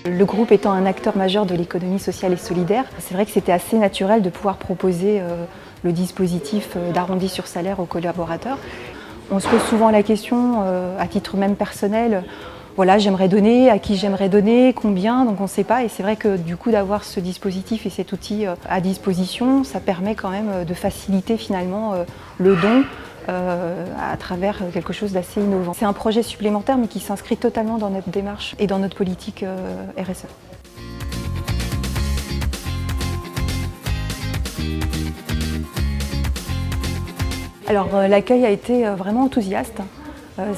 Le groupe étant un acteur majeur de l'économie sociale et solidaire, c'est vrai que c'était assez naturel de pouvoir proposer le dispositif d'arrondi sur salaire aux collaborateurs. On se pose souvent la question, à titre même personnel, voilà, j'aimerais donner, à qui j'aimerais donner, combien, donc on ne sait pas. Et c'est vrai que du coup d'avoir ce dispositif et cet outil à disposition, ça permet quand même de faciliter finalement le don à travers quelque chose d'assez innovant. C'est un projet supplémentaire mais qui s'inscrit totalement dans notre démarche et dans notre politique RSE. Alors l'accueil a été vraiment enthousiaste.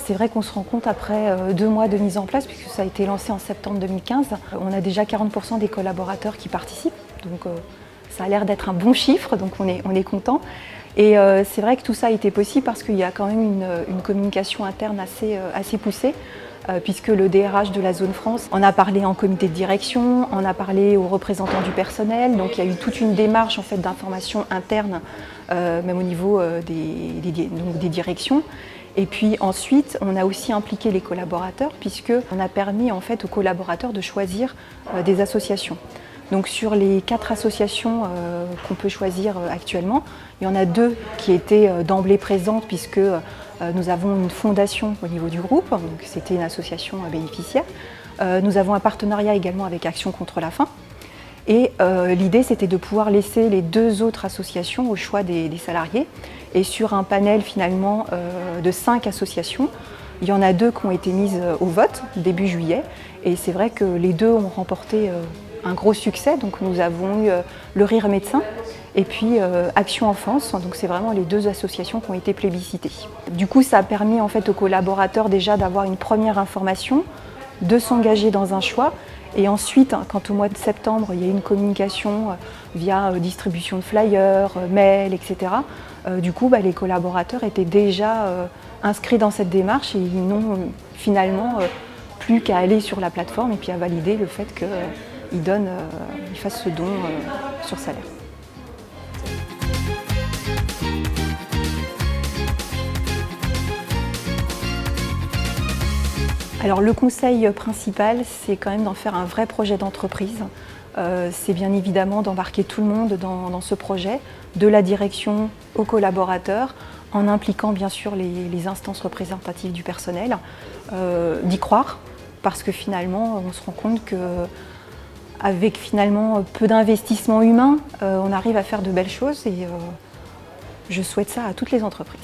C'est vrai qu'on se rend compte après 2 mois de mise en place, puisque ça a été lancé en septembre 2015. On a déjà 40% des collaborateurs qui participent, donc ça a l'air d'être un bon chiffre, donc on est content. Et c'est vrai que tout ça a été possible parce qu'il y a quand même une communication interne assez poussée, puisque le DRH de la zone France en a parlé en comité de direction, en a parlé aux représentants du personnel, donc il y a eu toute une démarche en fait, d'information interne, même au niveau des directions. Et puis ensuite, on a aussi impliqué les collaborateurs puisqu'on a permis en fait, aux collaborateurs de choisir des associations. Donc sur les 4 associations qu'on peut choisir actuellement, il y en a 2 qui étaient d'emblée présentes puisque nous avons une fondation au niveau du groupe, donc c'était une association bénéficiaire. Nous avons un partenariat également avec Action contre la faim. Et l'idée, c'était de pouvoir laisser les 2 autres associations au choix des salariés. Et sur un panel finalement de 5 associations, il y en a 2 qui ont été mises au vote début juillet. Et c'est vrai que les 2 ont remporté un gros succès. Donc nous avons eu le Rire Médecin et puis Action Enfance. Donc c'est vraiment les 2 associations qui ont été plébiscitées. Du coup, ça a permis en fait aux collaborateurs déjà d'avoir une première information, de s'engager dans un choix. Et ensuite, quand au mois de septembre, il y a eu une communication via distribution de flyers, mails, etc., du coup, les collaborateurs étaient déjà inscrits dans cette démarche et ils n'ont finalement plus qu'à aller sur la plateforme et puis à valider le fait qu'ils fassent ce don sur salaire. Alors le conseil principal, c'est quand même d'en faire un vrai projet d'entreprise. C'est bien évidemment d'embarquer tout le monde dans ce projet, de la direction aux collaborateurs, en impliquant bien sûr les instances représentatives du personnel, d'y croire, parce que finalement on se rend compte qu'avec finalement peu d'investissement humain, on arrive à faire de belles choses et je souhaite ça à toutes les entreprises.